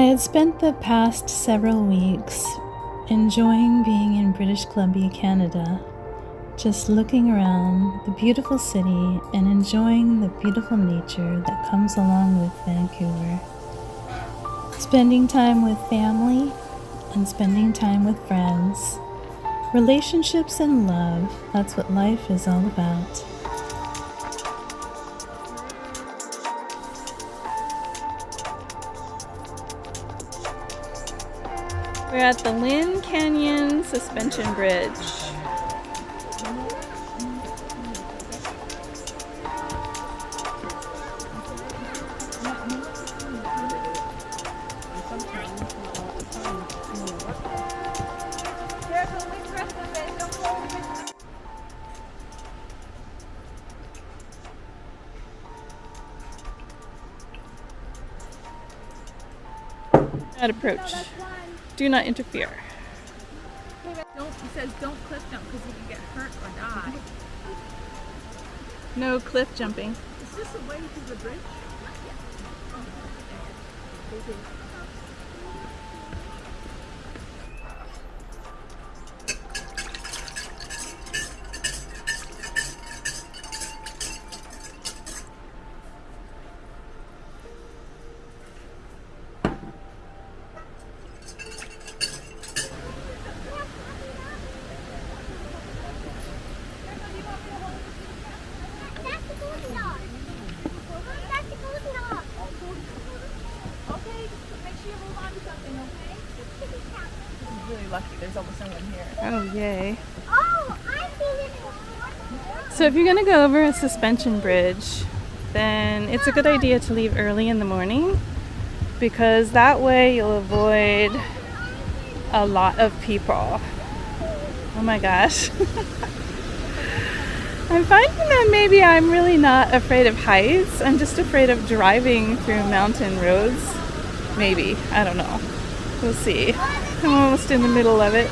I had spent the past several weeks enjoying being in British Columbia, Canada, just looking around the beautiful city and enjoying the beautiful nature that comes along with Vancouver. Spending time with family and spending time with friends. Relationships and love, that's what life is all about. We're at the Lynn Canyon Suspension Bridge. At approach. Do not interfere. It says don't cliff jump because you can get hurt or die. No cliff jumping. Is this a way to the bridge? Really lucky. There's almost no one here. Oh, yay. So if you're going to go over a suspension bridge, then it's a good idea to leave early in the morning because that way you'll avoid a lot of people. Oh my gosh. I'm finding that maybe I'm really not afraid of heights. I'm just afraid of driving through mountain roads. Maybe. I don't know. We'll see. I'm almost in the middle of it.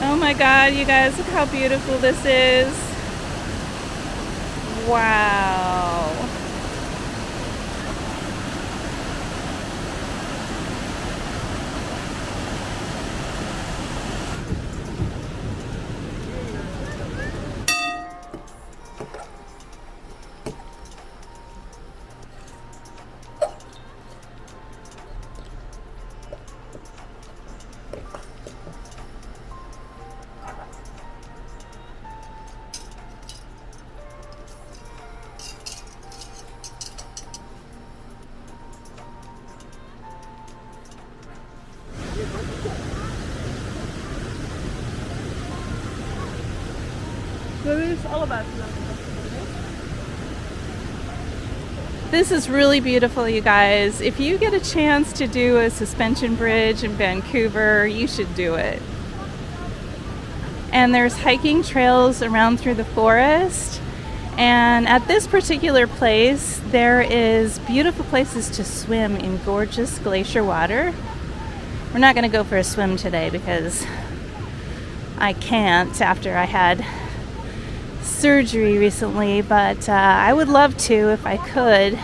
Oh my god, you guys, look how beautiful this is. Wow. This is really beautiful, you guys. If you get a chance to do a suspension bridge in Vancouver, you should do it. And there's hiking trails around through the forest. And at this particular place, there is beautiful places to swim in gorgeous glacier water. We're not going to go for a swim today because I can't after I had surgery recently, but I would love to if I could.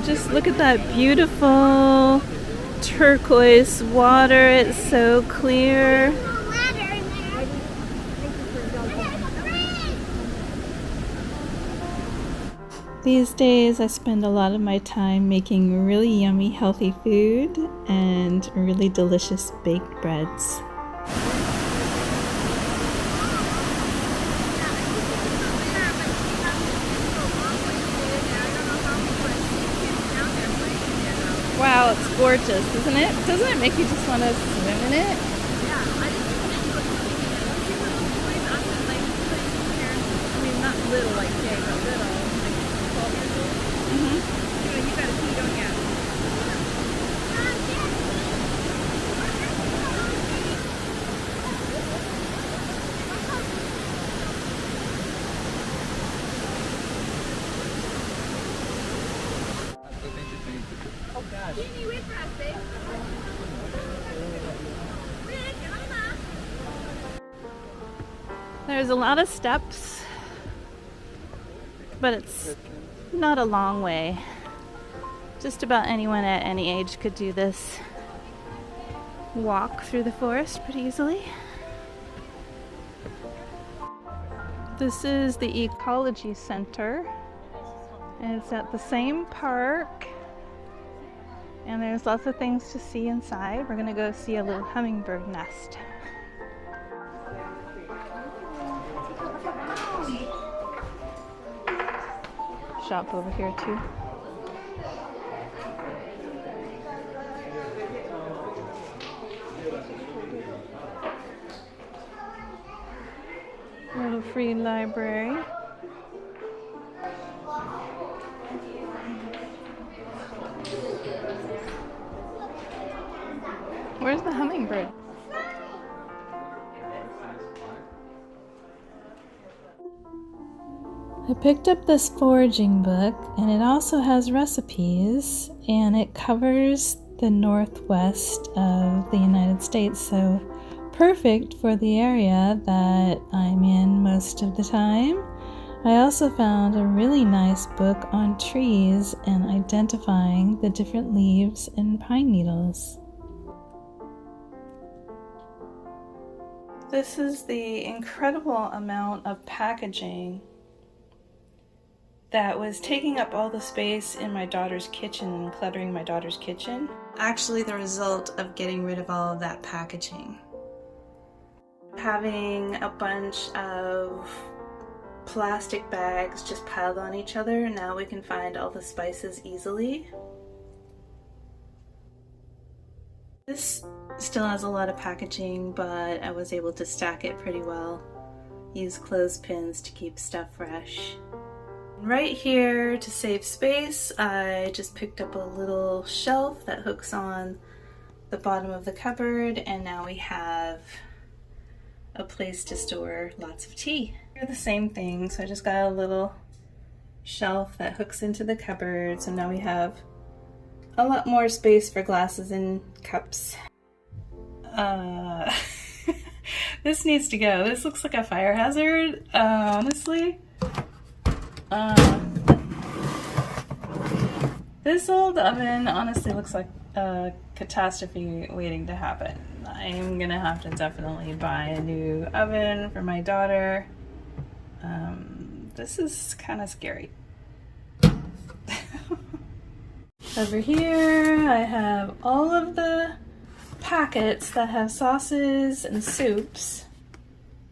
just look at that beautiful turquoise water. It's so clear. These days I spend a lot of my time making really yummy healthy food and really delicious baked breads. Wow, it's gorgeous, isn't it? Doesn't it make you just want to swim in it? Not little like Jay, but little, like 12 years old. You gotta pee, don't you? Oh gosh. Genie, wait for us, babe. Rick, Mama. There's a lot of steps, but it's not a long way. Just about anyone at any age could do this walk through the forest pretty easily. This is the Ecology Center. It's at the same park, and there's lots of things to see inside. We're gonna go see a little hummingbird nest. Shop over here too. Little free library. Where's the hummingbird? I picked up this foraging book, and it also has recipes, and it covers the northwest of the United States, so perfect for the area that I'm in most of the time. I also found a really nice book on trees and identifying the different leaves and pine needles. This is the incredible amount of packaging that was taking up all the space in my daughter's kitchen and cluttering my daughter's kitchen. Actually the result of getting rid of all of that packaging. Having a bunch of plastic bags just piled on each other, now we can find all the spices easily. This still has a lot of packaging, but I was able to stack it pretty well. Use clothespins to keep stuff fresh. Right here, to save space, I just picked up a little shelf that hooks on the bottom of the cupboard, and now we have a place to store lots of tea. They're the same thing, so I just got a little shelf that hooks into the cupboard, so now we have a lot more space for glasses and cups. This needs to go. This looks like a fire hazard, honestly. This old oven honestly looks like a catastrophe waiting to happen. I'm gonna have to definitely buy a new oven for my daughter. This is kind of scary. Over here I have all of the packets that have sauces and soups,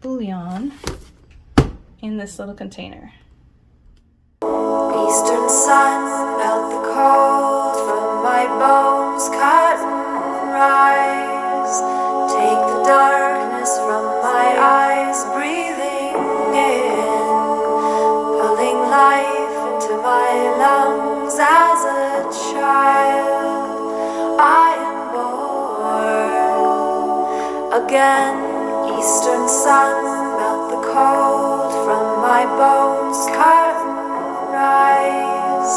bouillon, in this little container. Eastern sun, melt the cold from my bones, cut and rise. Take the darkness from my eyes, breathing in, pulling life into my lungs. As a child, I am born again. Eastern sun, melt the cold from my bones, cut and rise.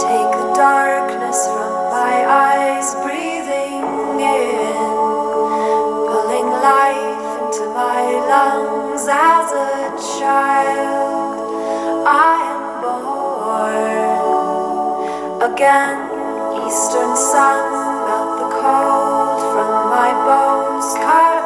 Take the darkness from my eyes, breathing in, pulling life into my lungs. As a child, I am born again. again. Eastern sun, melt the cold from my bones. Cut